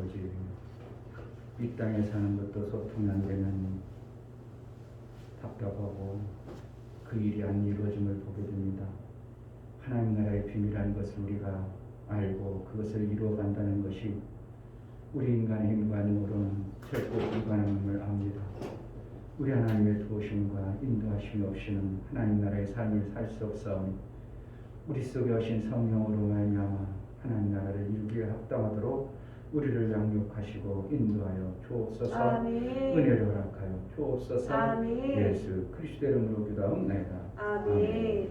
아버지, 이 땅에 사는 것도 소통이 안 되는 답답하고 그 일이 안 이루어짐을 보게 됩니다. 하나님 나라의 비밀이라는 것을 우리가 알고 그것을 이루어간다는 것이 우리 인간의 힘만으로는 결코 불가능함을 압니다. 우리 하나님의 도우심과 인도하심이 없이는 하나님 나라의 삶을 살 수 없사오니 우리 속에 오신 성령으로 말미암아 하나님 나라를 이루기에 합당하도록 우리를 양육하시고 인도하여 주옵소서. 아멘. 은혜를 허락하여 주옵소서. 아멘. 예수 그리스도의 이름으로 기도하옵나이다. 아멘.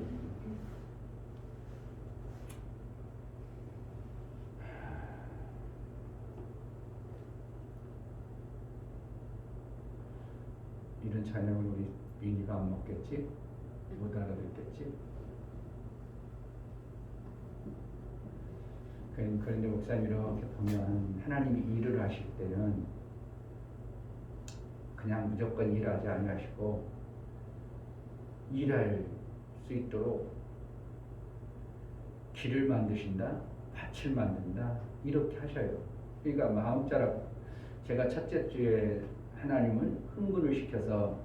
이런 찬양을 우리 민이가 안 먹겠지? 못 알아듣겠지? 그런데 목사님 이렇게 보면 하나님이 일을 하실 때는 그냥 무조건 일하지 아니하시고 일할 수 있도록 길을 만드신다, 밭을 만든다 이렇게 하셔요. 그러니까 마음자락 제가 첫째 주에 하나님을 흥분을 시켜서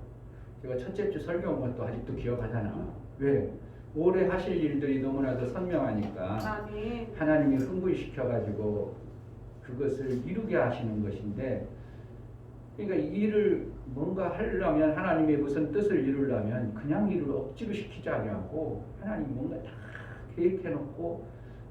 제가 첫째 주 설교한 것도 아직도 기억하잖아. 왜? 올해 하실 일들이 너무나도 선명하니까 아멘. 하나님이 흥분시켜가지고 그것을 이루게 하시는 것인데, 그러니까 일을 뭔가 하려면 하나님의 무슨 뜻을 이루려면 그냥 일을 억지로 시키지 않냐고 하나님이 뭔가 다 계획해놓고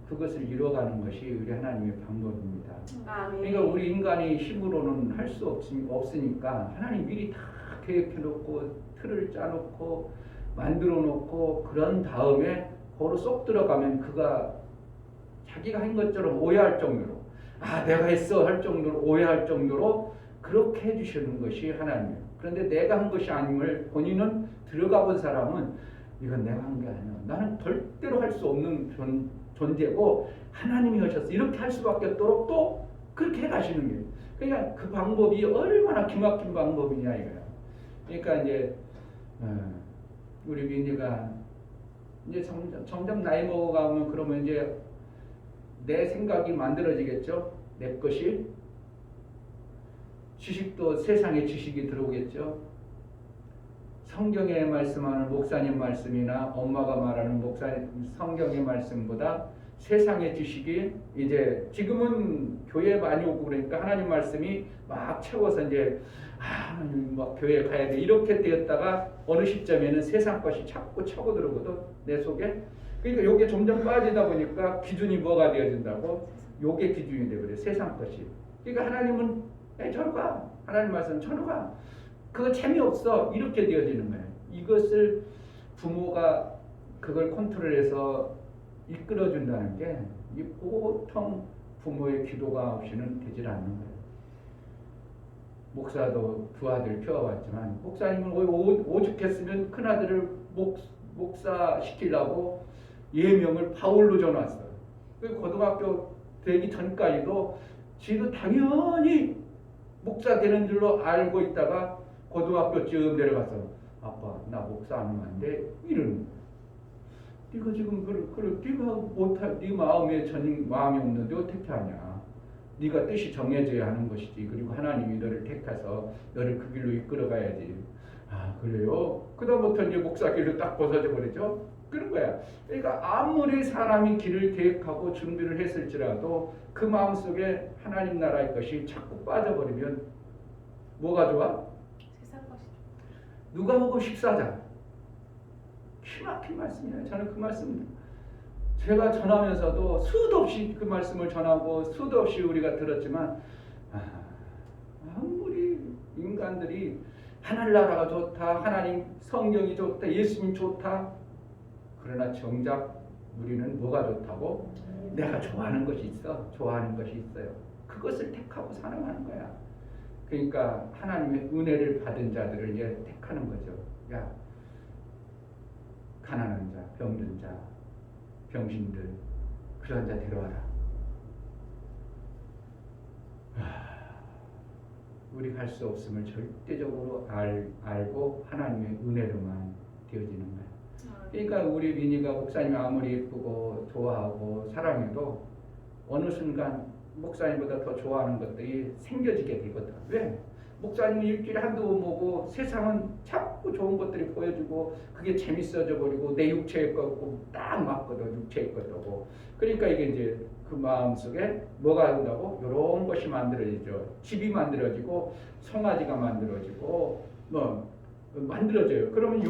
그것을 이루어가는 것이 우리 하나님의 방법입니다. 아멘. 그러니까 우리 인간이 힘으로는 할 수 없으니까 하나님 미리 다 계획해놓고 틀을 짜놓고 만들어놓고 그런 다음에 거로 쏙 들어가면 그가 자기가 한 것처럼 오해할 정도로 내가 했어 할 정도로 오해할 정도로 그렇게 해주시는 것이 하나님이에요. 그런데 내가 한 것이 아님을 본인은 들어가 본 사람은 이건 내가 한 게 아니야. 나는 절대로 할 수 없는 존재고 하나님이 하셔서 이렇게 할 수밖에 없도록 또 그렇게 해가시는 거예요. 그러니까 그 방법이 얼마나 기막힌 방법이냐 이거야. 그러니까 이제 우리 민희가 이제 점점 나이 먹어가면 그러면 이제 내 생각이 만들어지겠죠. 내 것이 지식도 세상의 지식이 들어오겠죠. 성경에 말씀하는 목사님 말씀이나 엄마가 말하는 성경의 말씀보다 세상의 지식이 이제 지금은 교회 많이 오고 그러니까 하나님 말씀이 막 채워서 이제 하나님 막 교회 가야 돼 이렇게 되었다가 어느 시점에는 세상 것이 자꾸 차고 들어오거든 내 속에. 그러니까 요게 점점 빠지다 보니까 기준이 뭐가 되어진다고? 요게 기준이 되버려 세상 것이. 그러니까 하나님은 저리 가. 하나님 말씀 저리 가. 그거 재미없어. 이렇게 되어지는 거예요. 이것을 부모가 그걸 컨트롤해서 이끌어준다는 게 이 보통 부모의 기도가 없이는 되질 않는 거예요. 목사도 두 아들 키워봤지만 목사님은 오죽했으면 큰아들을 목사 시키려고 예명을 바울로 줘놨어요. 고등학교 되기 전까지도 지도 당연히 목사 되는 줄로 알고 있다가 고등학교쯤 내려가서 아빠 나 목사 하면 안 돼? 이러는 거야. 네가 지금 네가 못할 네 마음에 마음이 없는데 어떻게 하냐? 네가 뜻이 정해져야 하는 것이지. 그리고 하나님이 너를 택해서 너를 그 길로 이끌어가야지. 그래요? 그다음부터 이제 목사 길로 딱 벗어져 버리죠. 그런 거야. 그러니까 아무리 사람이 길을 계획하고 준비를 했을지라도 그 마음속에 하나님 나라의 것이 자꾸 빠져버리면 뭐가 좋아? 세상 것이 누가 보고 식사하자. 기막힌 말씀이에요. 저는 그 말씀 제가 전하면서도 수도 없이 그 말씀을 전하고 수도 없이 우리가 들었지만 아무리 인간들이 하늘나라가 좋다, 하나님 성경이 좋다, 예수님 좋다. 그러나 정작 우리는 뭐가 좋다고? 내가 좋아하는 것이 있어. 좋아하는 것이 있어요. 그것을 택하고 살아가는 거야. 그러니까 하나님의 은혜를 받은 자들을 이제 택하는 거죠. 야, 가난한 자, 병든 자, 병신들 그런 자 데려와라. 우리가 할 수 없음을 절대적으로 알고 하나님의 은혜로만 되어지는 거예요. 그러니까 우리 민희가 목사님 아무리 예쁘고 좋아하고 사랑해도 어느 순간 목사님보다 더 좋아하는 것들이 생겨지게 되거든. 왜? 목사님은 일주일에 한두 번 보고 세상은 자꾸 좋은 것들이 보여주고 그게 재밌어져 버리고 내 육체의 것고 딱 맞거든. 육체의 것하고. 그러니까 이게 이제 그 마음속에 뭐가 온다고? 이런 것이 만들어지죠. 집이 만들어지고 송아지가 만들어지고 뭐 만들어져요. 그러면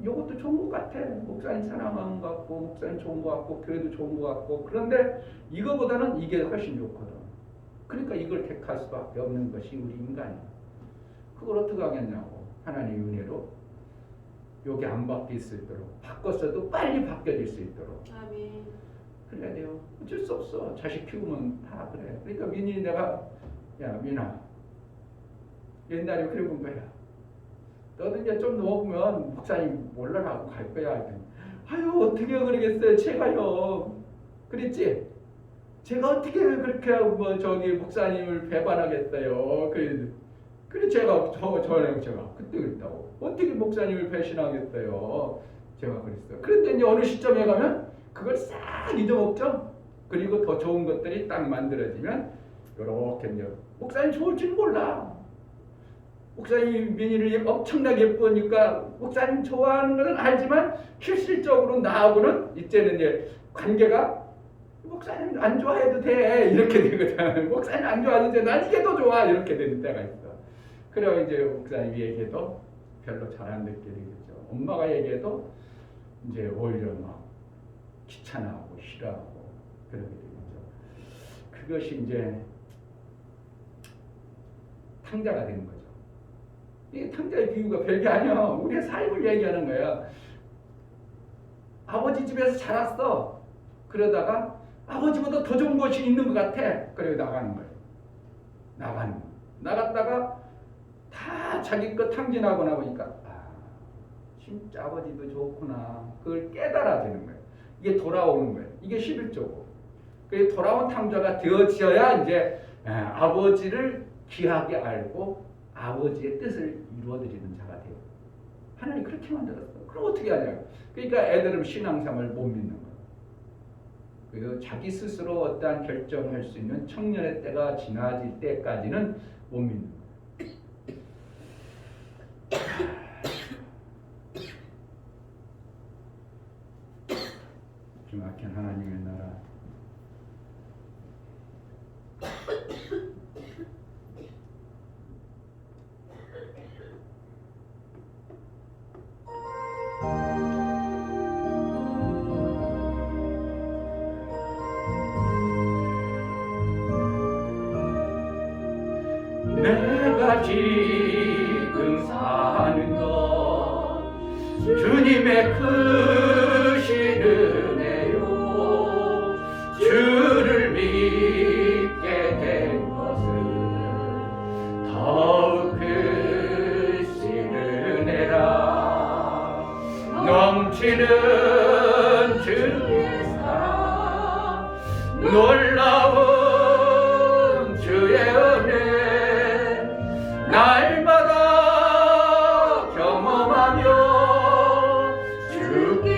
요것도 좋은 것 같아. 목사님 사랑하는 것 같고 목사님 좋은 것 같고 교회도 좋은 것 같고 그런데 이거보다는 이게 훨씬 좋거든. 그러니까 이걸 택할 수밖에 없는 것이 우리 인간이야. 그걸 어떻게 하겠냐고. 하나님의 은혜로 여기 안 바뀔 수 있도록 바꿨어도 빨리 바뀌어질 수 있도록 아멘. 그래야 돼요. 어쩔 수 없어. 자식 키우면 다 그래. 그러니까 민이 내가 야 민아 옛날에 그래 본 거야. 너도 이제 좀 넘어보면 목사님 올라가고 갈 거야. 아유 어떻게 그러겠어요. 제가요. 그랬지? 제가 어떻게 그렇게 뭐 저기 목사님을 배반하겠어요. 그래 제가 제가 그때 그랬다고. 어떻게 목사님을 배신하겠어요. 제가 그랬어요. 그런데 이제 어느 시점에 가면 그걸 싹 잊어먹죠. 그리고 더 좋은 것들이 딱 만들어지면 요렇게 이제 목사님 좋을 줄 몰라. 목사님 민희를 엄청나게 예쁘니까 목사님 좋아하는 것은 알지만 실질적으로 나하고는 이제는 이제 관계가 목사님 안 좋아해도 돼 이렇게 되거든. 목사님 안 좋아해도 돼. 난 이게 더 좋아 이렇게 되는 때가 있어. 그래야 이제 목사님이 얘기해도 별로 잘 안 듣게 되겠죠. 엄마가 얘기해도 이제 오히려 막 귀찮아하고 싫어하고 그러게 되겠죠. 그것이 이제 탕자가 되는 거죠. 이 탕자의 비유가 별게 아니야. 우리의 삶을 얘기하는 거야. 아버지 집에서 자랐어. 그러다가 아버지보다 더 좋은 것이 있는 것 같아. 그리고 나가는 거예요. 나갔다가 다 자기 것 탕진하고 나보니까 아, 진짜 아버지도 좋구나. 그걸 깨달아지는 거예요. 이게 돌아오는 거예요. 이게 11조고. 그 돌아온 탕자가 되어져야 이제 아버지를 귀하게 알고 아버지의 뜻을 이루어드리는 자가 돼요. 하나님 그렇게 만들었어. 그럼 어떻게 하냐고. 그러니까 애들은 신앙생활을 못 믿는 거예요. 그리고 자기 스스로 어떠한 결정할 수 있는 청년의 때가 지나질 때까지는 못 믿는 거예요. 기막힌 하나님의 나라. 내가 지금 사는 것 주님의 크신 은혜요. 주를 믿게 된 것은 더욱 크신 은혜라. 넘치는 주의 사랑 놀라운 주의 은혜 날마다 경험하며 주께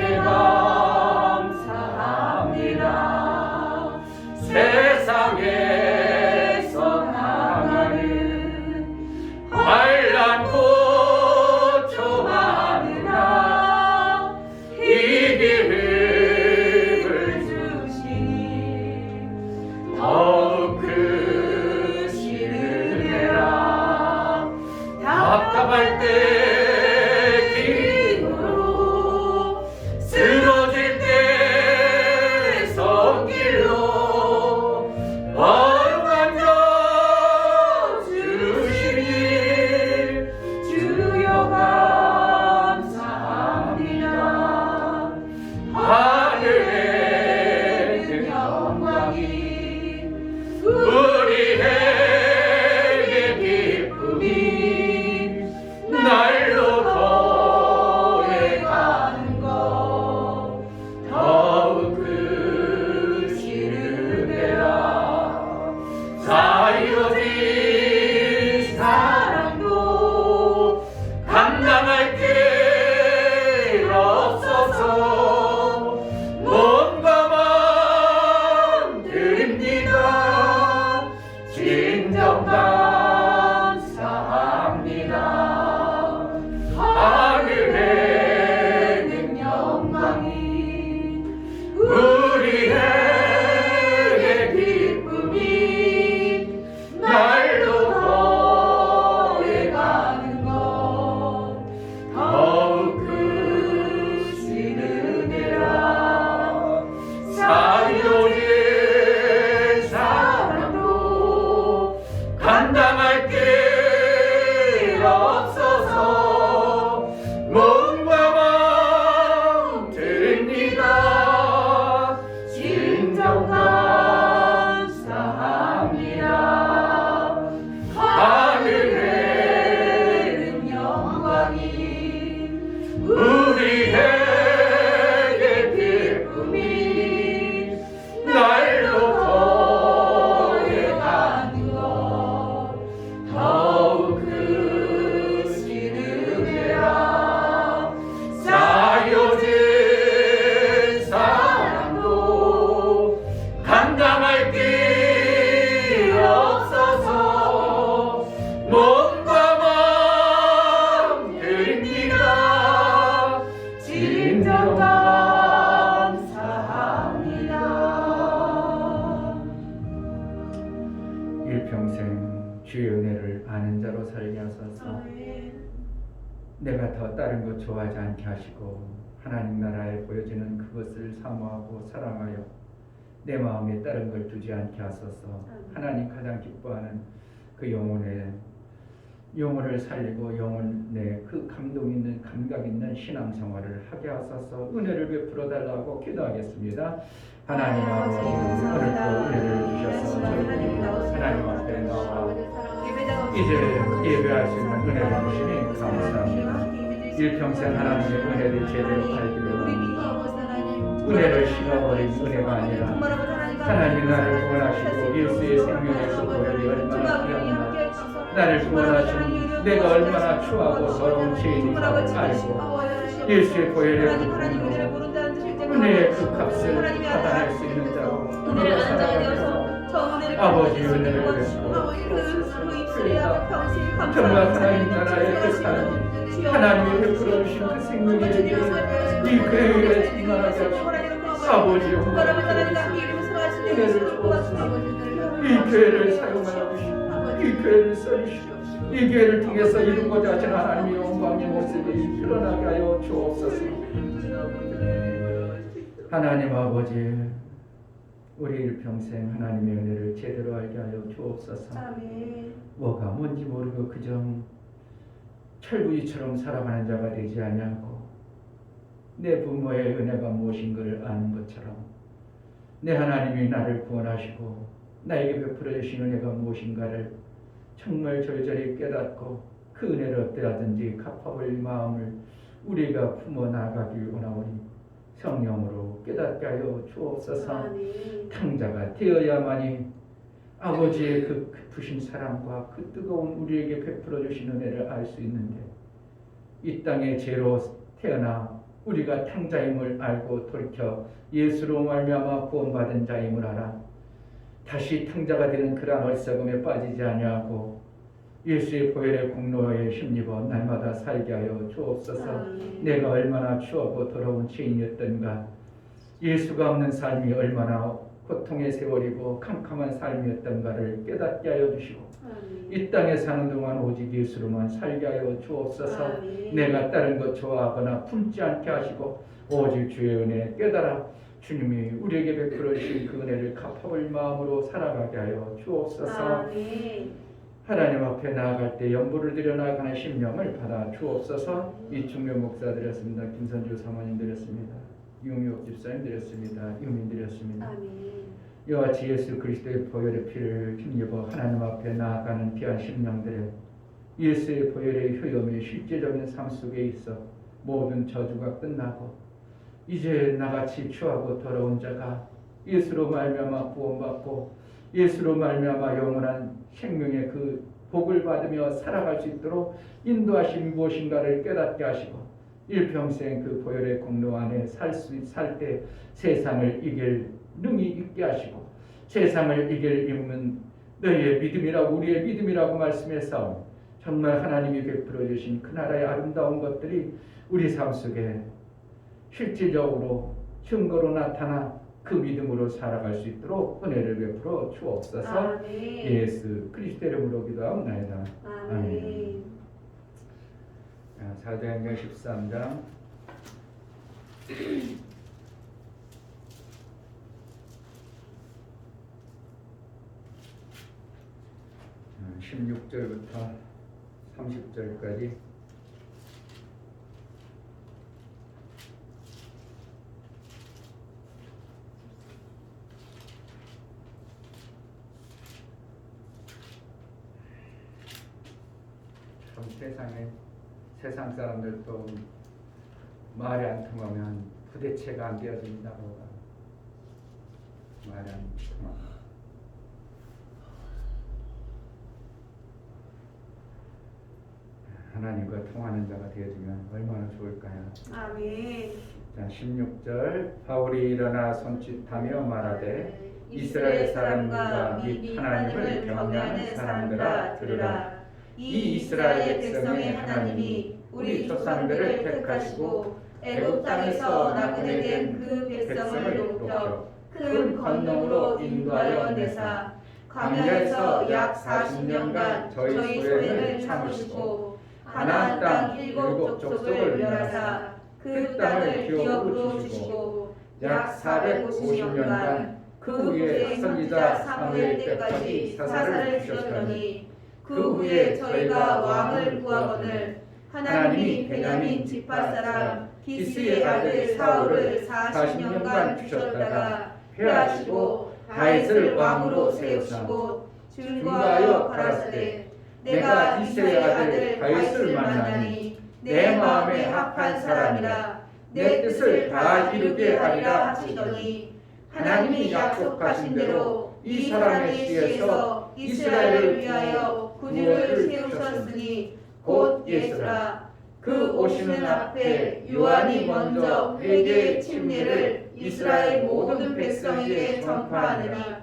일평생 주의 은혜를 아는 자로 살게 하소서. 아멘. 내가 더 다른 것 좋아하지 않게 하시고 하나님 나라에 보여지는 그것을 사모하고 사랑하여 내 마음에 다른 걸 두지 않게 하소서. 하나님 가장 기뻐하는 그 영혼을 살리고 영혼의 그 감동 있는 감각 있는 신앙생활을 하게 하소서. 은혜를 베풀어 달라고 기도하겠습니다. 하나님 아버지, 오늘도 은혜를 주셔서 하나님 앞에 나와 이제 예배할 수 있는 은혜를 주시니 감사합니다. 일평생 하나님의 은혜를 제대로 알기를 원합니다. 은혜를 식어버린 은혜가 아니라 하나님 나를 구원하시고 예수의 생명의 그 보혈이 얼마나 귀합니다. 나를 구원하신 내가 얼마나 추하고 더러운 죄인인가 알고 예수의 보혈의 부품으로 은혜의 그 값을 받아낼 수 있는 자로 우리가 살아가면서 아버지 은혜를 베풀어 정말 하나님 나라의 그 삶 하나님이 베풀어 주신 그 생명의 이 교회에 충만하게 하시고 아버지 은혜를 주옵소서. 이 교회를 사용하여 주시고 이 교회를 써주시고 이 교회를 통해서 이루고자 하신 하나님의 영광의 모습이 드러나게 하여 주옵소서. 하나님 아버지, 우리 일평생 하나님의 은혜를 제대로 알게 하여 주옵소서. 아멘. 뭐가 뭔지 모르고 그저 철부지처럼 살아가는 자가 되지 아니하고 내 부모의 은혜가 무엇인가를 아는 것처럼 내 하나님이 나를 구원하시고 나에게 베풀어 주신 은혜가 무엇인가를 정말 절절히 깨닫고 그 은혜를 어떠하든지 갚아볼 마음을 우리가 품어 나아가길 원하오니 성령으로 깨닫게 하여 주옵소서. 아멘. 탕자가 되어야만이 아버지의 그 깊으신 사랑과 그 뜨거운 우리에게 베풀어 주신 은혜를 알 수 있는데 이 땅에 죄로 태어나 우리가 탕자임을 알고 돌이켜 예수로 말미암아 구원받은 자임을 알아 다시 탕자가 되는 그러한 어리석음에 빠지지 아니하고 예수의 보혈의 공로에 힘입어 날마다 살게 하여 주옵소서. 내가 얼마나 추하고 더러운 죄인이었던가 예수가 없는 삶이 얼마나 고통의 세월이고 캄캄한 삶이었던가를 깨닫게 하여 주시고 이 땅에 사는 동안 오직 예수로만 살게 하여 주옵소서. 내가 다른 것 좋아하거나 품지 않게 하시고 오직 주의 은혜 깨달아 주님이 우리에게 베풀어 주신 그 은혜를 갚아볼 마음으로 살아가게 하여 주옵소서. 하나님 앞에 나아갈 때 연보를 드려 나아가는 심령을 받아 주옵소서. 이충묘 목사 드렸습니다. 김선주 사모님 드렸습니다. 유미옥 집사님 드렸습니다. 유민 드렸습니다. 이와 같이 예수 그리스도의 보혈의 피를 힘입어 하나님 앞에 나아가는 귀한 심령들의 예수의 보혈의 효험이 실제적인 삶 속에 있어 모든 저주가 끝나고 이제 나같이 추하고 더러운 자가 예수로 말미암아 구원받고 예수로 말미암아 영원한 생명의 그 복을 받으며 살아갈 수 있도록 인도하신 무엇인가를 깨닫게 하시고 일평생 그 보혈의 공로 안에 살 때 세상을 이길 능히 있게 하시고 세상을 이길 힘은 너희의 믿음이라고 우리의 믿음이라고 말씀했사오니 정말 하나님이 베풀어 주신 그 나라의 아름다운 것들이 우리 삶 속에 실질적으로 증거로 나타나 그 믿음으로 살아갈 수 있도록 은혜를 베풀어 주옵소서. 예수 그리스도의 이름으로 기도하옵나이다. 아멘. 사도행전 13장 16절부터 30절까지 참 세상 사람들도 말이 안 통하면 부대체가 안 되어진다고 말이 안 통하면 하나님과 통하는 자가 되어지면 얼마나 좋을까요? 아멘. 자, 16절 바울이 일어나 손짓하며 말하되 이스라엘 사람과 및 하나님을 경외하는 사람들아 들으라. 이 이스라엘 백성의 하나님이 우리 조상들을 택하시고 애굽 땅에서 나그네된 그 백성을 높여 큰 권능으로 인도하여 내사 광야에서 약 40년간 저희 소행을 참으시고 가나안 땅 일곱 족속을 멸하사 그 땅을 기업으로 주시고 약 450년간 그 후에 선지자 사무엘 때까지 사사를 주셨더니 그 후에 저희가 왕을 구하거늘 하나님이 베냐민 지파 사람 기스의 아들 사울을 40년간 주셨다가 패하시고 다윗을 왕으로 세우시고 중과하여 가라사대 내가 이새의 아들 다윗을 만나니 내 마음에 합한 사람이라 내 뜻을 다 이루게 하리라 하시더니 하나님이 약속하신 대로 이 사람의 씨에서 이스라엘을 위하여 구주를 세우셨으니 곧 예수라. 그 오시는 앞에 요한이 먼저 회개의 침례를 이스라엘 모든 백성에게 전파하느라.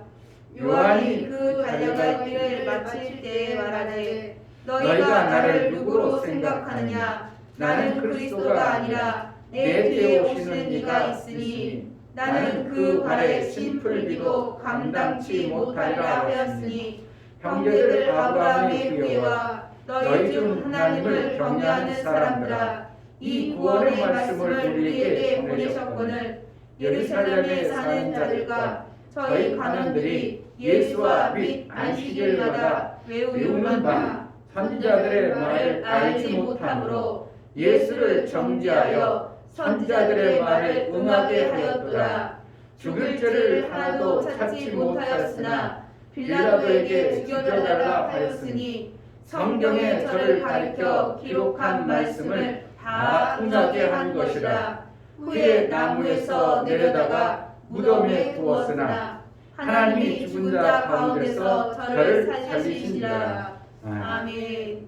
요한이 그 달려갈 길을 마칠 때에 말하되 너희가 나를 누구로 생각하느냐? 나는 그리스도가 아니라 내 뒤에 오시는 이가 있으니 나는 그 발에 신풀을 비도 감당치 못하리라 하였으니 형제들 아브라함의 후예와 너희 중 하나님을 경외하는 사람들아 이 구원의 말씀을 우리에게 보내셨거늘 예루살렘에 사는 자들과 저희 가문들이 예수와 및 안식일마다 외우는 바 선지자들의 말을 알지 못함으로 예수를 정죄하여 선지자들의 말을 응하게 하였도다. 죽일 죄를 하나도 찾지 못하였으나 빌라도에게 죽여달라 하였으니 성경에 저를 가리켜 기록한 말씀을 다 응하게 한 것이라. 후에 나무에서 내려다가 무덤에 두었으나 하나님이 죽은 자 가운데서 저를 살리시니라. 아멘.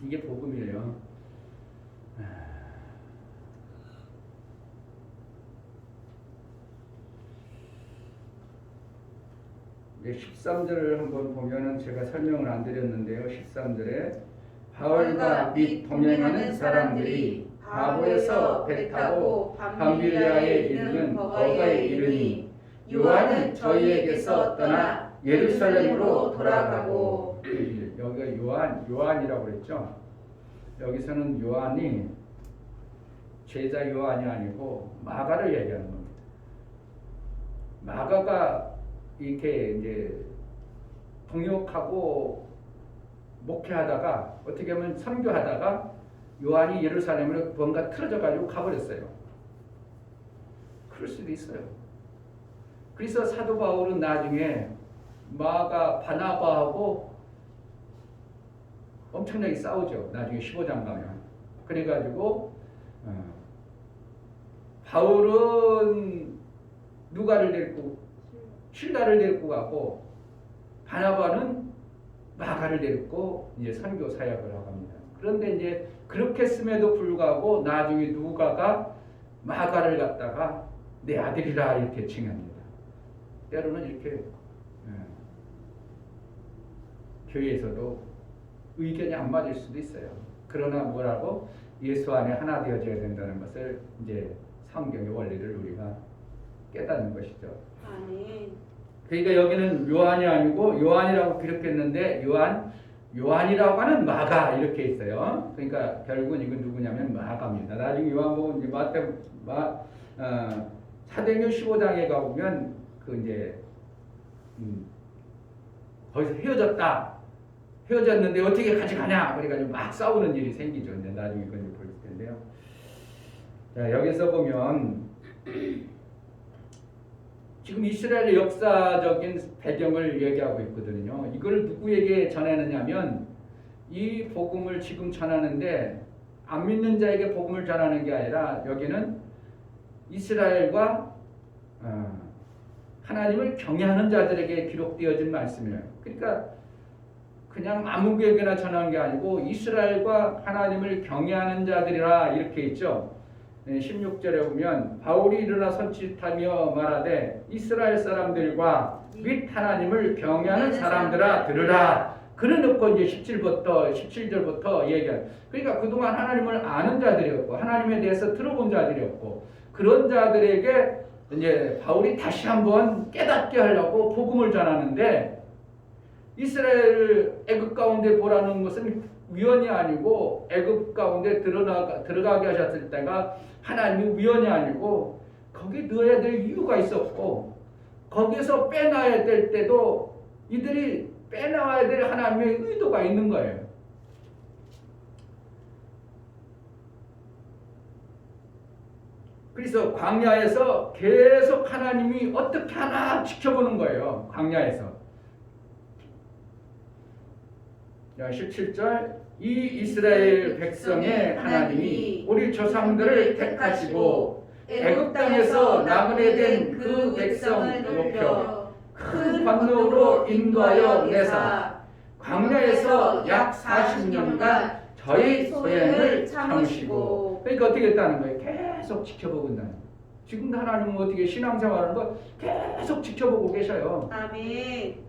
이게 복음이에요. 이제 13절을 한번 보면은 제가 설명을 안 드렸는데요. 13절에 바울과 및 동행하는 사람들이 바보에서 배 타고 밤빌리아에 이르는 버가에 이르니 요한은 저희에게서 떠나 예루살렘으로 돌아가고. 여기가 요한이라고 그랬죠. 여기서는 요한이 제자 요한이 아니고 마가를 얘기하는 겁니다. 마가가 이렇게 이제 동역하고 목회하다가 어떻게 하면 선교하다가 요한이 예루살렘으로 뭔가 틀어져 가지고 가버렸어요. 그럴 수도 있어요. 그래서 사도 바울은 나중에 마가 바나바하고 엄청나게 싸우죠. 나중에 15장 가면. 그래가지고 바울은 누가를 데리고 실라를 데리고 가고 바나바는 마가를 데리고 이제 선교 사역을 하고 합니다. 그런데 이제 그렇게 했음에도 불구하고 나중에 누가가 마가를 갖다가 내 아들이라 이렇게 칭합니다. 때로는 이렇게 교회에서도 의견이 안 맞을 수도 있어요. 그러나 뭐라고 예수 안에 하나 되어져야 된다는 것을 이제 성경의 원리를 우리가 깨닫는 것이죠. 아멘. 그러니까 여기는 요한이 아니고 요한이라고 기록했는데 요한이라고 하는 마가 이렇게 있어요. 그러니까 결국은 이건 누구냐면 마가입니다. 나중에 요한복음 이제 사도행전 15장에 가보면 그 이제 거기서 헤어졌는데 어떻게 같이 가냐 그래가지고 막 싸우는 일이 생기죠. 이제 나중에 그건 볼 텐데요. 자, 여기서 보면 지금 이스라엘의 역사적인 배경을 얘기하고 있거든요. 이걸 누구에게 전하느냐면 이 복음을 지금 전하는데 안 믿는 자에게 복음을 전하는 게 아니라 여기는 이스라엘과 하나님을 경외하는 자들에게 기록되어진 말씀이에요. 그러니까 그냥 아무에게나 전하는 게 아니고 이스라엘과 하나님을 경외하는 자들이라 이렇게 있죠. 16절에 보면 바울이 일어나 선짓하며 말하되 이스라엘 사람들과 및 하나님을 경외하는 사람들아 들으라. 그래놓고 이제 17절부터 얘기해요. 그러니까 그동안 하나님을 아는 자들이었고 하나님에 대해서 들어본 자들이었고 그런 자들에게 이제 바울이 다시 한번 깨닫게 하려고 복음을 전하는데 이스라엘을 애굽 가운데 보라는 것은 위헌이 아니고 애굽 가운데 들어가게 하셨을 때가 하나님의 위헌이 아니고 거기 넣어야 될 이유가 있었고 거기에서 빼놔야 될 때도 이들이 빼놔야 될 하나님의 의도가 있는 거예요. 그래서 광야에서 계속 하나님이 어떻게 하나 지켜보는 거예요. 광야에서. 17절 이 이스라엘 백성의 하나님이 우리 조상들을 택하시고 애굽 땅에서 나그네된 그 백성을 높여 큰 관노로 인도하여 내사 광야에서 약 40년간 저희 소행을 참으시고. 그러니까 어떻게 했다는 거예요? 계속 지켜보고 있다는 거예요. 지금도 하나님은 어떻게 신앙생활하는 거 계속 지켜보고 계셔요. 아멘.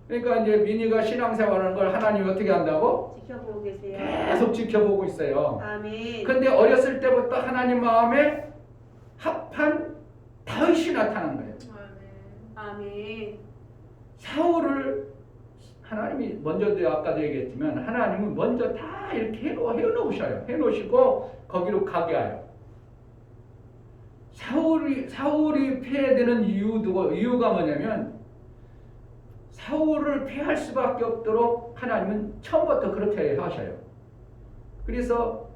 그러니까 이제 민희가 신앙생활하는 걸 하나님이 어떻게 한다고? 지켜보고 계세요. 계속 지켜보고 있어요. 아멘. 근데 어렸을 때부터 하나님 마음에 합한 다윗이 나타난 거예요. 아멘. 사울을 하나님이 먼저도 아까도 얘기했지만 하나님은 먼저 다 이렇게 해놓으셔요. 해놓으시고 거기로 가게 하여. 사울이 패되는 이유가 뭐냐면 사울을 패할 수밖에 없도록 하나님은 처음부터 그렇게 하셔요. 그래서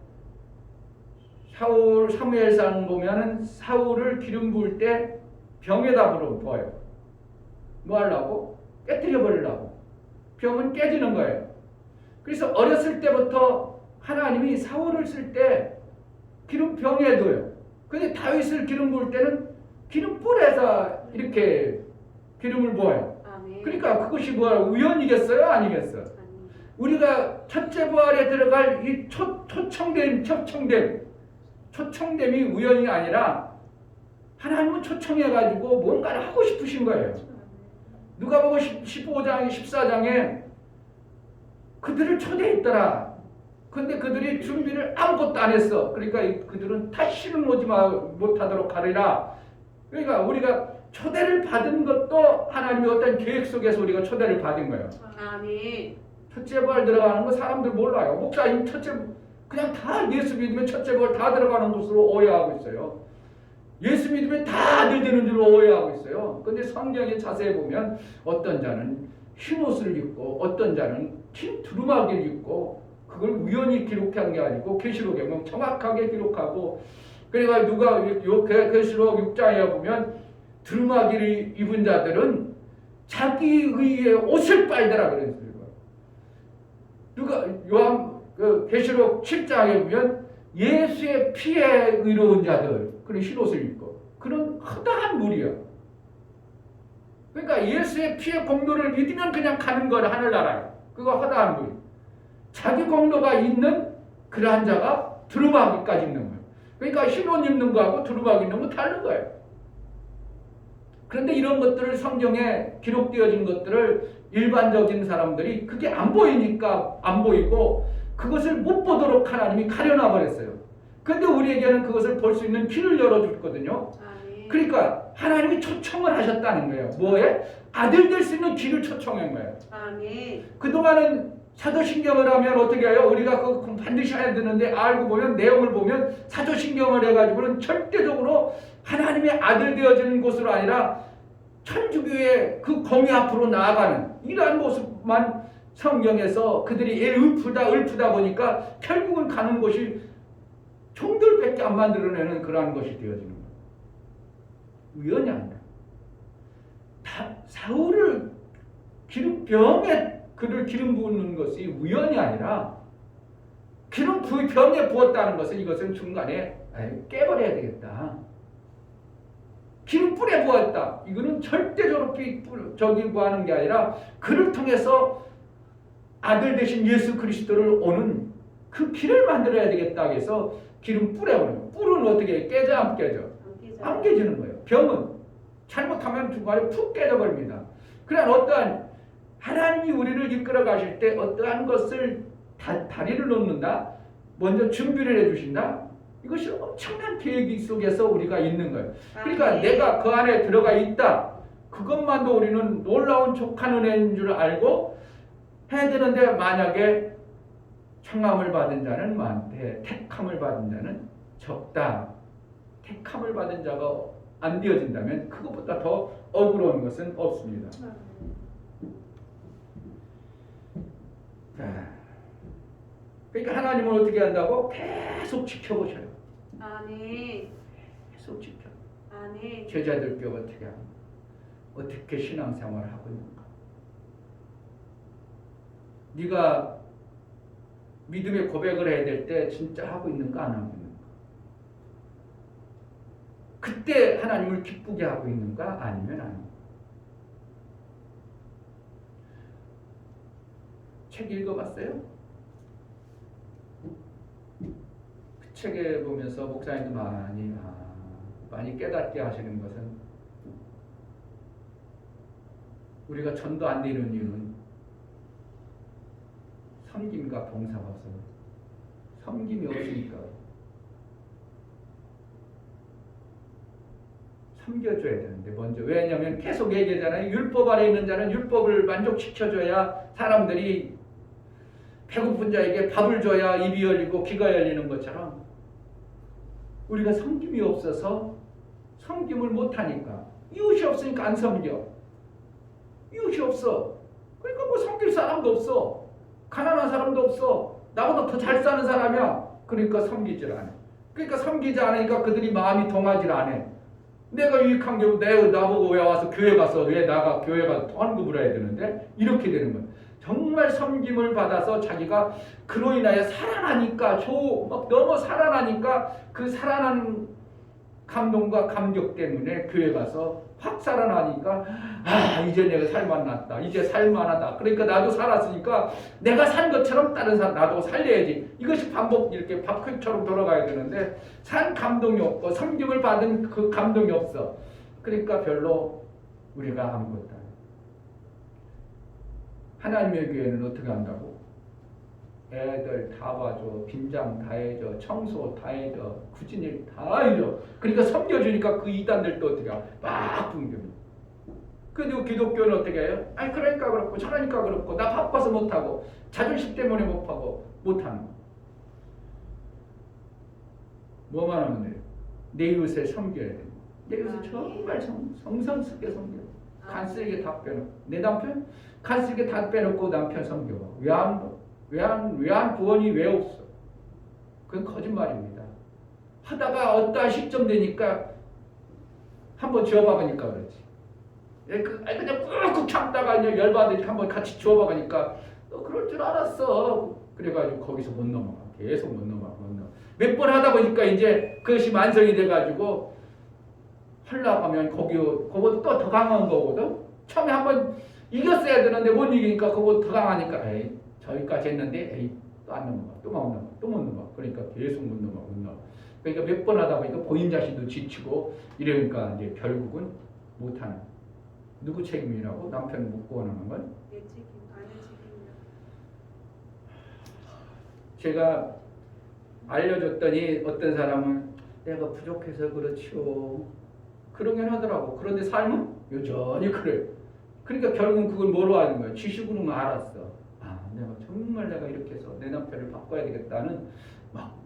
사무엘상 보면은 사울을 기름 부을 때 병에다 부어요. 뭐 하려고? 깨뜨려 버리려고. 병은 깨지는 거예요. 그래서 어렸을 때부터 하나님이 사울을 쓸 때 기름 병에 둬요. 근데 다윗을 기름 부을 때는 기름 뿔에서 이렇게 기름을 부어요. 아멘. 그러니까 그것이 뭐야? 우연이겠어요? 아니겠어요? 우리가 첫째 부활에 들어갈 이 초청됨이 우연이 아니라 하나님은 초청해가지고 뭔가를 하고 싶으신 거예요. 누가복음 15장, 14장에 그들을 초대했더라. 근데 그들이 준비를 아무것도 안 했어. 그러니까 그들은 다시는 오지 못하도록 하리라. 그러니까 우리가 초대를 받은 것도 하나님의 어떤 계획 속에서 우리가 초대를 받은 거예요. 아멘. 첫째 부활 들어가는 거 사람들 몰라요. 목사님 그냥 다 예수 믿으면 첫째 부활 다 들어가는 것으로 오해하고 있어요. 예수 믿으면 다 아들 되는 줄로 오해하고 있어요. 근데 성경에 자세히 보면 어떤 자는 흰 옷을 입고 어떤 자는 흰 두루마기를 입고 그걸 우연히 기록한 게 아니고 계시록에 보면 정확하게 기록하고 그러니까 누가 계시록 6장에 보면 두루마기를 입은 자들은 자기 의의 옷을 빨더라 그랬어요. 누가 계시록 7장에 보면 예수의 피에 의로운 자들 그런 흰옷을 입고 그런 허다한 무리야. 그러니까 예수의 피의 공로를 믿으면 그냥 가는 건 하늘나라야. 그거 허다한 무리. 자기 공로가 있는 그러한 자가 두루마기까지 입는 거예요. 그러니까 흰옷 입는 거하고 두루마기 입는 거 다른 거예요. 그런데 이런 것들을 성경에 기록되어진 것들을 일반적인 사람들이 그게 안 보이니까 안 보이고 그것을 못 보도록 하나님이 가려놔 버렸어요. 그런데 우리에게는 그것을 볼 수 있는 길을 열어줬거든요. 그러니까 하나님이 초청을 하셨다는 거예요. 뭐에? 아들 될 수 있는 길을 초청한 거예요. 아멘. 그동안은 사도신경을 하면 어떻게 해요? 우리가 그거 반드시 해야 되는데 알고 보면 내용을 보면 사도신경을 해가지고는 절대적으로 하나님의 아들 되어지는 곳으로 아니라 천주교의 그 공의 앞으로 나아가는 이러한 모습만 성경에서 그들이 읊다 보니까 결국은 가는 곳이 종들밖에 안 만들어내는 그러한 것이 되어지는 거예요. 우연이 아니라 사울을 병에 그를 기름 부는 것이 우연이 아니라 병에 부었다는 것은 이것은 중간에 깨버려야 되겠다. 기름 뿔에 부었다. 이거는 절대적으로 하는 게 아니라 그를 통해서 아들 되신 예수 그리스도를 오는 그 길을 만들어야 되겠다 해서 기름 뿔에 오는. 뿔은 어떻게 깨져 안 깨져? 안 깨지는 거예요. 병은 잘못하면 중간에 푹 깨져버립니다. 그러나 어떠한 하나님이 우리를 이끌어 가실 때 어떠한 것을 다리를 놓는다? 먼저 준비를 해주신다? 이것이 엄청난 계획 속에서 우리가 있는 거예요. 그러니까 아멘. 내가 그 안에 들어가 있다. 그것만도 우리는 놀라운 족한 은혜인 줄 알고 해야 되는데, 만약에 청함을 받은 자는 많되 택함을 받은 자는 적다. 택함을 받은 자가 안 되어진다면 그것보다 더 억울한 것은 없습니다. 그러니까 하나님은 어떻게 한다고? 계속 지켜보셔요. 아멘. 계속 지켜. 아멘. 제자들께 어떻게 하는, 어떻게 신앙생활을 하고 있는가? 네가 믿음의 고백을 해야 될 때 진짜 하고 있는가 안 하고 있는가? 그때 하나님을 기쁘게 하고 있는가 아니면 아닌가? 책 읽어봤어요? 그 책에 보면서 목사님도 많이 깨닫게 하시는 것은, 우리가 전도 안 되는 이유는 섬김과 봉사가 없어요. 섬김이 없으니까. 섬겨줘야 되는데 먼저. 왜냐하면 계속 얘기하잖아요. 율법 아래 있는 자는 율법을 만족시켜줘야 사람들이, 배고픈 자에게 밥을 줘야 입이 열리고 귀가 열리는 것처럼, 우리가 섬김이 없어서 섬김을 못하니까, 이웃이 없으니까 안 섬겨. 이웃이 없어. 그러니까 뭐 섬길 사람도 없어. 가난한 사람도 없어. 나보다 더 잘 사는 사람이야. 그러니까 섬기질 않아. 그러니까 섬기지 않으니까 그들이 마음이 동하질 않아. 내가 유익한 게 나보고 왜 와서 교회 가서, 왜 나가 교회 가서 헌금을 해야 되는데, 이렇게 되는 거야. 정말 섬김을 받아서 자기가 그로 인하여 살아나니까, 막 너무 살아나니까, 그 살아난 감동과 감격 때문에 교회 가서 확 살아나니까, 이제 내가 살만났다. 이제 살만하다. 그러니까 나도 살았으니까 내가 산 것처럼 다른 사람 나도 살려야지. 이것이 반복, 이렇게 밥솥처럼 돌아가야 되는데, 산 감동이 없고 섬김을 받은 그 감동이 없어. 그러니까 별로 우리가 아무것도 안 해. 하나님의 교회는 어떻게 한다고? 애들 다 봐줘, 빈장 다 해줘, 청소 다 해줘, 굳은 일 다 해줘. 그러니까 섬겨주니까 그 이단들도 어떻게 해? 막 붕괴합니다. 그리고 기독교는 어떻게 해요? 그러니까 그렇고 저러니까 그렇고, 나 바빠서 못하고, 자존심 때문에 못하고, 못하는 거. 뭐만 하면 돼요? 내 이웃을 섬겨야 돼요. 내 이웃을 정말 성성스럽게 섬겨. 간쓰게 다 빼놓고. 내 남편? 간쓰게 다 빼놓고 남편 섬겨봐. 외환 구원이 왜 없어? 그건 거짓말입니다. 하다가 어떠한 시점 되니까 한번 지어봐보니까 그렇지. 그냥 꾹꾹 참다가 그냥 열받으니까 한번 같이 지어봐보니까 너 그럴 줄 알았어. 그래가지고 거기서 못 넘어가. 계속 못 넘어가. 몇 번 하다 보니까 이제 그것이 만성이 돼가지고 하려고 하면 그거보다 또 더 강한 거거든. 처음에 한번 이겼어야 되는데 못 이기니까 그거 더 강하니까 저기까지 했는데 또 안 넘어가. 또 못 넘어가. 그러니까 계속 못 넘어가. 그러니까 몇 번 하다 보니까 본인 자신도 지치고 이러니까 이제 결국은 못하는. 누구 책임이라고? 남편 못 구원하는 건? 내 책임, 아내 책임이야. 제가 알려줬더니 어떤 사람은 내가 부족해서 그렇지요. 그러긴 하더라고. 그런데 삶은 여전히 그래. 그러니까 결국은 그걸 뭐로 하는 거야? 지식으로는 알았어. 내가 이렇게 해서 내 남편을 바꿔야 되겠다는, 막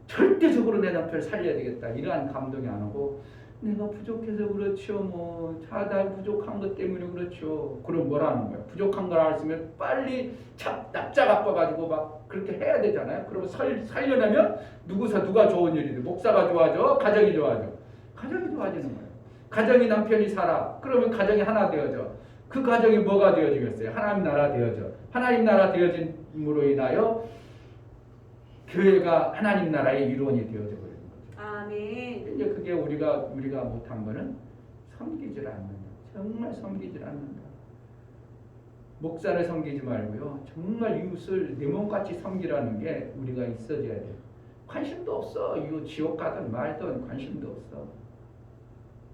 절대적으로 내 남편을 살려야 되겠다, 이러한 감동이 안 오고, 내가 부족해서 그렇지요. 뭐 자다 부족한 것 때문에 그렇죠. 그럼 뭐라는 거야? 부족한 걸 알았으면 빨리 납작 아파가지고 막 그렇게 해야 되잖아요. 그러면 살려내면 누가 좋은 일이 돼? 목사가 좋아져? 가정이 좋아져? 가정이 좋아지는 거예요. 가정이 남편이 살아. 그러면 가정이 하나 되어져. 그 가정이 뭐가 되어지겠어요? 하나님 나라 되어져. 하나님 나라 되어짐으로 인하여 교회가 하나님 나라의 일원이 되어져 버리는 거죠. 아멘. 이제 그게 우리가 못한 거는 섬기질 않는다. 정말 섬기질 않는다. 목사를 섬기지 말고요. 정말 이웃을 내 몸같이 섬기라는 게 우리가 있어져야 돼요. 관심도 없어. 이웃 지옥 가든 말든 관심도 없어.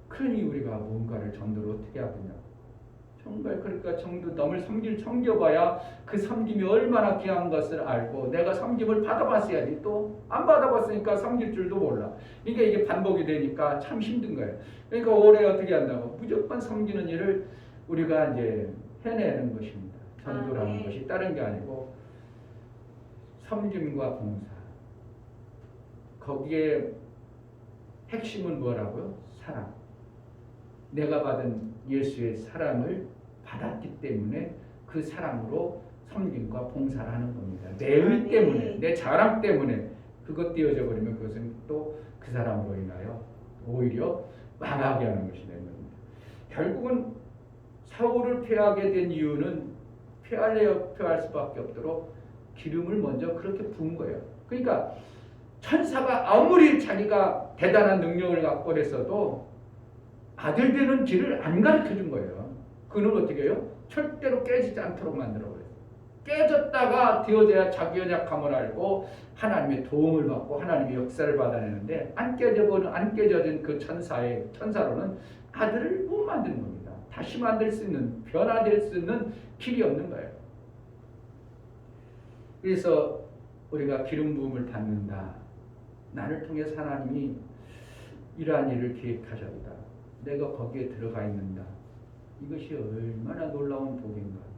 그러니 우리가 뭔가를 전도를 어떻게 하겠냐. 정말 그러니까 정도 남을 섬겨봐야 그 섬김이 얼마나 귀한 것을 알고 내가 섬김을 받아봤어야지 또 안 받아봤으니까 섬길 줄도 몰라. 그러니까 이게 반복이 되니까 참 힘든 거예요. 그러니까 올해 어떻게 한다고 무조건 섬기는 일을 우리가 이제 해내는 것입니다. 전도라는 네. 것이 다른 게 아니고 섬김과 봉사. 거기에 핵심은 뭐라고요? 사랑. 내가 받은 예수의 사랑을 받았기 때문에 그 사랑으로 섬김과 봉사를 하는 겁니다. 내 의 때문에, 내 자랑 때문에 그것 띄어져 버리면 그것은 또 그 사람으로 인하여 오히려 망하게 하는 것이 되는 겁니다. 결국은 사울을 패하게 된 이유는 패할 수밖에 없도록 기름을 먼저 그렇게 부은 거예요. 그러니까 천사가 아무리 자기가 대단한 능력을 갖고 했어도 아들 되는 길을 안 가르쳐 준 거예요. 그는 어떻게 해요? 절대로 깨지지 않도록 만들어 버렸어요. 깨졌다가 되어져야 자기 연약함을 알고 하나님의 도움을 받고 하나님의 역사를 받아내는데 안 깨져진 그 천사로는 아들을 못 만드는 겁니다. 다시 만들 수 있는, 변화될 수 있는 길이 없는 거예요. 그래서 우리가 기름 부음을 받는다. 나를 통해서 하나님이 이러한 일을 계획하셨다. 내가 거기에 들어가 있는다. 이것이 얼마나 놀라운 복인가.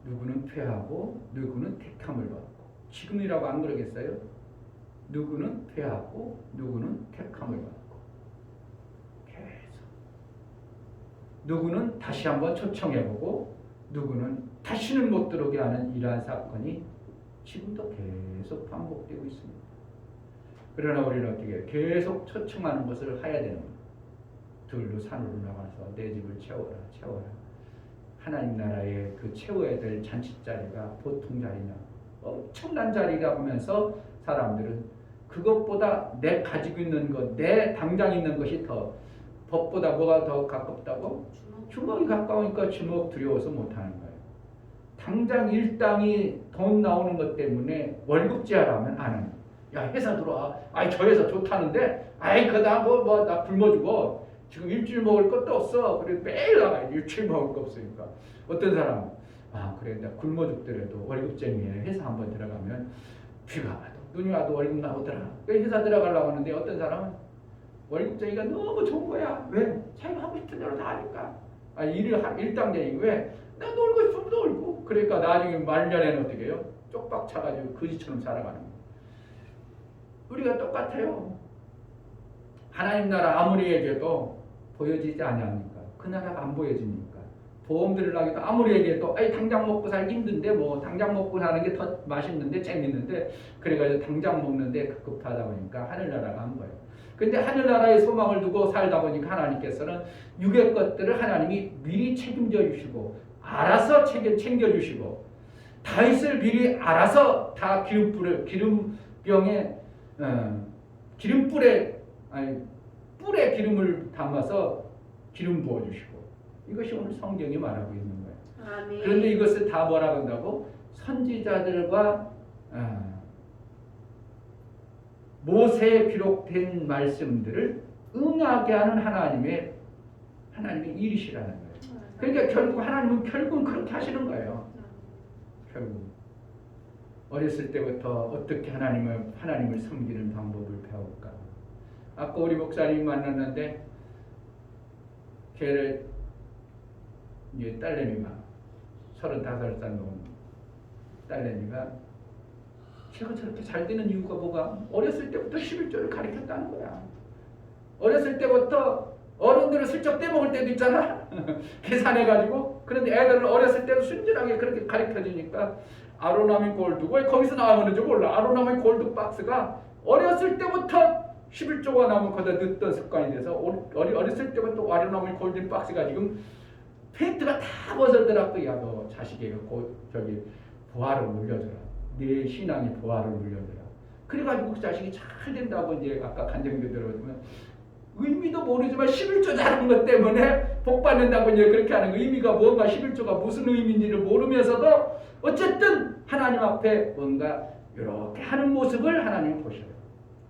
누구는 패하고 누구는 택함을 받고. 지금이라고 안 그러겠어요? 누구는 패하고 누구는 택함을 받고. 계속. 누구는 다시 한번 초청해보고 누구는 다시는 못 들어오게 하는 이러한 사건이 지금도 계속 반복되고 있습니다. 그러나 우리는 어떻게 해요? 계속 초청하는 것을 해야 되는 겁니다. 들로 산으로 나가서 내 집을 채워라. 하나님 나라에 그 채워야 될 잔치자리가 보통 자리냐, 엄청난 자리라고 하면서 사람들은 그것보다 내 가지고 있는 것, 내 당장 있는 것이 더 법보다 뭐가 더 가깝다고? 주먹이 가까우니까 주먹 두려워서 못하는 거예요. 당장 일당이 돈 나오는 것 때문에 월급제하라면 안 해요. 야, 회사 들어와. 아이, 저 회사 좋다는데, 아이, 그다 나 굶어주고 지금 일주일 먹을 것도 없어. 그래 매일 나가야 일주일 먹을 거 없으니까. 어떤 사람, 그래 나 굶어 죽더라도 월급쟁이에 회사 한번 들어가면 비가 와도 눈이 와도 월급 나오더라. 그래 회사 들어가려고 하는데 어떤 사람은 월급쟁이가 너무 좋은 거야. 왜? 자기가 하고 싶은 대로 다 하니까. 일당쟁이고 왜? 나 놀고 싶으면 놀고. 그러니까 나중에 말년에는 어떻게 해요? 쪽박 차가지고 거지처럼 살아가는 거예요. 우리가 똑같아요. 하나님 나라 아무리 얘기해도 보여지지 않으니까. 그 나라가 안 보여지니까. 보험 들으려고 아무리 얘기해도 당장 먹고 살기 힘든데 뭐 당장 먹고 사는 게 더 맛있는데 재밌는데 그래가지고 당장 먹는데 급급하다 보니까 하늘나라가 안 보여요. 근데 하늘나라에 소망을 두고 살다 보니까 하나님께서는 육의 것들을 하나님이 미리 책임져 주시고 알아서 챙겨주시고 다윗을 미리 알아서 다 기름병에 뿔에 기름을 담아서 기름 부어주시고 이것이 오늘 성경이 말하고 있는 거예요. 아멘. 그런데 이것을 다 뭐라고 한다고? 선지자들과 모세에 기록된 말씀들을 응하게 하는 하나님의 일이시라는 거예요. 그러니까 결국 하나님은 결국은 그렇게 하시는 거예요. 결국 어렸을 때부터 어떻게 하나님을 섬기는 방법을 배울까. 아까 우리 목사님 만났는데 걔를 이제 딸내미가 35살 놓은 딸내미가 제가 저렇게 잘 되는 이유가 뭐가? 어렸을 때부터 11조를 가르쳤다는 거야. 어렸을 때부터 어른들을 슬쩍 떼먹을 때도 있잖아. 계산해가지고. 그런데 애들은 어렸을 때도 순진하게 그렇게 가르쳐주니까 아로나미 골드, 왜 거기서 나오는지 몰라. 아로나미 골드 박스가 어렸을 때부터 11조가 나오면 거기다 넣던 습관이 돼서 어렸을 때부터 아로나미 골드 박스가 지금 페인트가 다 벗어들었고, 야, 너 자식이 보화를 물려줘라. 내 신앙이 보화를 물려줘라. 그래가지고 그 자식이 잘 된다고 이제 아까 간증도 들어보면 의미도 모르지만 11조 잘하는 것 때문에 복 받는다고 이제 그렇게 하는 거. 의미가 뭔가 11조가 무슨 의미인지를 모르면서도 어쨌든 하나님 앞에 뭔가 이렇게 하는 모습을 하나님은 보셔요.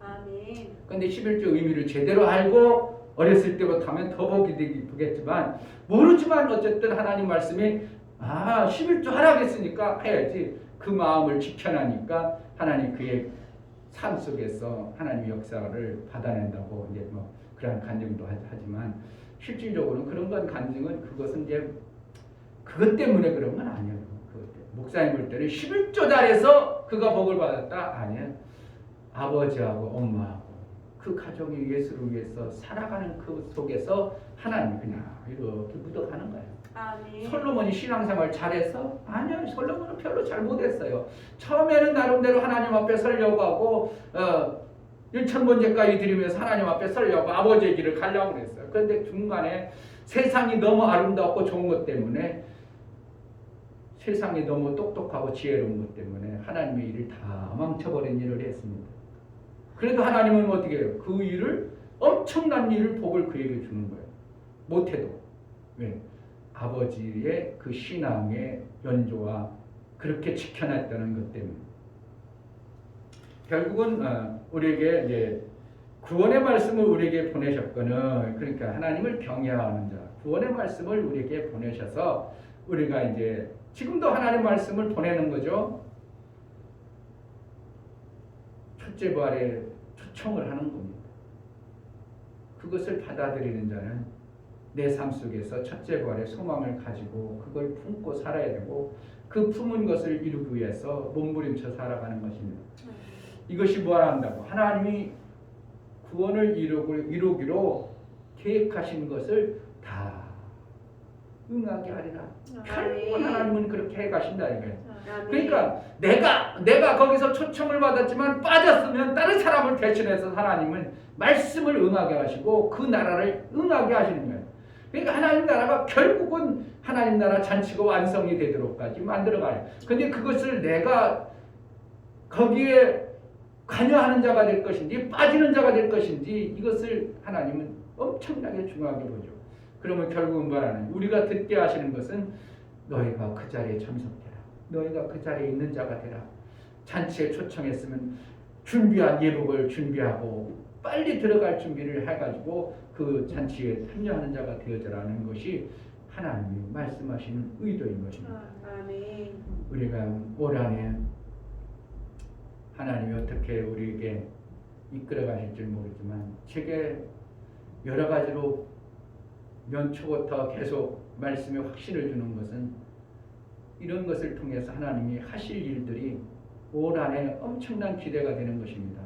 아멘. 근데 11조 의미를 제대로 알고 어렸을 때부터 하면 더 보기 보겠지만 모르지만 어쨌든 하나님 말씀이 11조 하라겠으니까 해야지 그 마음을 지켜나니까 하나님 그의 삶 속에서 하나님의 역사를 받아낸다고 이제 뭐 그런 간증도 하지만 실질적으로는 그런 건 간증은 그것은 이제 그것 때문에 그런 건 아니에요. 목사님 볼 때는 11조 달에서 그가 복을 받았다? 아니에요. 아버지하고 엄마하고 그 가정이 예수를 위해서 살아가는 그 속에서 하나님이 그냥 이렇게 묻어가는 거예요. 아멘. 솔로몬이 신앙생활 잘해서? 아니요. 솔로몬은 별로 잘 못했어요. 처음에는 나름대로 하나님 앞에 서려고 하고 1,000번째까지 드리면서 하나님 앞에 서려고 아버지의 길을 가려고 했어요. 그런데 중간에 세상이 너무 아름답고 좋은 것 때문에 세상이 너무 똑똑하고 지혜로운 것 때문에 하나님의 일을 다 망쳐버린 일을 했습니다. 그래도 하나님은 어떻게 해요? 그 일을 엄청난 일을 복을 그에게 주는 거예요. 못해도. 왜? 아버지의 그 신앙의 연조와 그렇게 지켜놨다는 것 때문에. 결국은 우리에게 이제 구원의 말씀을 우리에게 보내셨거든. 그러니까 하나님을 경외하는 자, 구원의 말씀을 우리에게 보내셔서 우리가 이제 지금도 하나님 말씀을 보내는 거죠. 첫째 부활에 초청을 하는 겁니다. 그것을 받아들이는 자는 내 삶 속에서 첫째 부활의 소망을 가지고 그걸 품고 살아야 되고 그 품은 것을 이루기 위해서 몸부림쳐 살아가는 것입니다. 이것이 뭐라 한다고? 하나님이 구원을 이루기로 계획하신 것을 다 응하게 하리라. 결국은 하나님은 그렇게 해가신다 이거예요. 그러니까 내가 거기서 초청을 받았지만 빠졌으면 다른 사람을 대신해서 하나님은 말씀을 응하게 하시고 그 나라를 응하게 하시는 거예요. 그러니까 하나님 나라가 결국은 하나님 나라 잔치가 완성이 되도록까지 만들어가요. 근데 그것을 내가 거기에 관여하는 자가 될 것인지 빠지는 자가 될 것인지 이것을 하나님은 엄청나게 중요하게 보죠. 그러면 결국은 말하는 우리가 듣게 하시는 것은 너희가 그 자리에 참석해라. 너희가 그 자리에 있는 자가 되라. 잔치에 초청했으면 준비한 예복을 준비하고 빨리 들어갈 준비를 해가지고 그 잔치에 참여하는 자가 되어져라는 것이 하나님이 말씀하시는 의도인 것입니다. 아멘. 우리가 올 한해 하나님이 어떻게 우리에게 이끌어 가실지 모르지만 제게 여러 가지로 연초부터 계속 말씀에 확신을 주는 것은 이런 것을 통해서 하나님이 하실 일들이 올 한해 엄청난 기대가 되는 것입니다.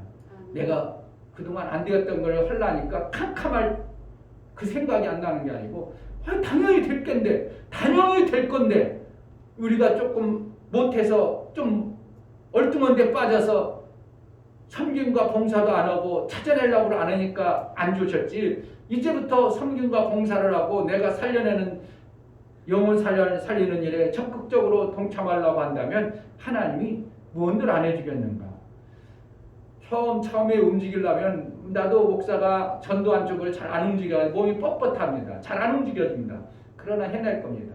내가 그동안 안 되었던 걸 하려니까 캄캄할 그 생각이 안 나는 게 아니고 당연히 될 건데 당연히 될 건데 우리가 조금 못해서 좀 얼뚱한 데 빠져서 섬김과 봉사도 안 하고 찾아내려고 안 하니까 안 주셨지. 이제부터 섬김과 봉사를 하고 내가 살려내는 영혼 살리는 일에 적극적으로 동참하려고 한다면 하나님이 뭔들 안 해주겠는가. 처음에 움직이려면 나도 목사가 전도한 쪽을 잘 안 움직여 몸이 뻣뻣합니다. 잘 안 움직여집니다. 그러나 해낼 겁니다.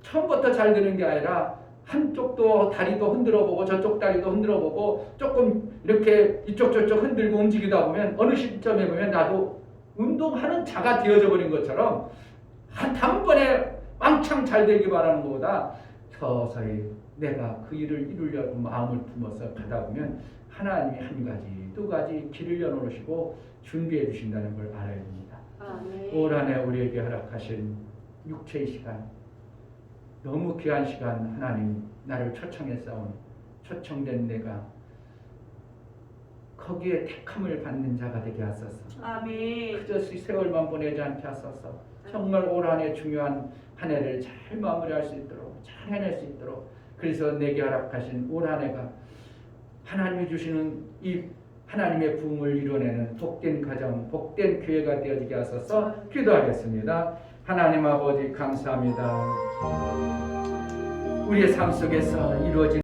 처음부터 잘 되는 게 아니라 한쪽도 다리도 흔들어보고 저쪽 다리도 흔들어보고 조금 이렇게 이쪽 저쪽 흔들고 움직이다 보면 어느 시점에 보면 나도 운동하는 자가 되어져 버린 것처럼 단번에 왕창 잘 되기 바라는 것보다 서서히 내가 그 일을 이루려고 마음을 품어서 가다 보면 하나님이 한 가지 두 가지 길을 열어놓으시고 준비해 주신다는 걸 알아야 됩니다. 올 한해 우리에게 허락하신 육체의 시간 너무 귀한 시간 하나님 나를 초청했사오니 초청된 내가 거기에 택함을 받는 자가 되게 하소서. 아멘. 그저 세월만 보내지 않게 하소서. 정말 올 한해 중요한 한 해를 잘 마무리할 수 있도록 잘 해낼 수 있도록 그래서 내게 허락하신 올 한 해가 하나님이 주시는 이 하나님의 부흥을 이뤄내는 복된 가정 복된 교회가 되어지게 하소서. 기도하겠습니다. 하나님 아버지 감사합니다. 우리의 삶 속에서 이루어진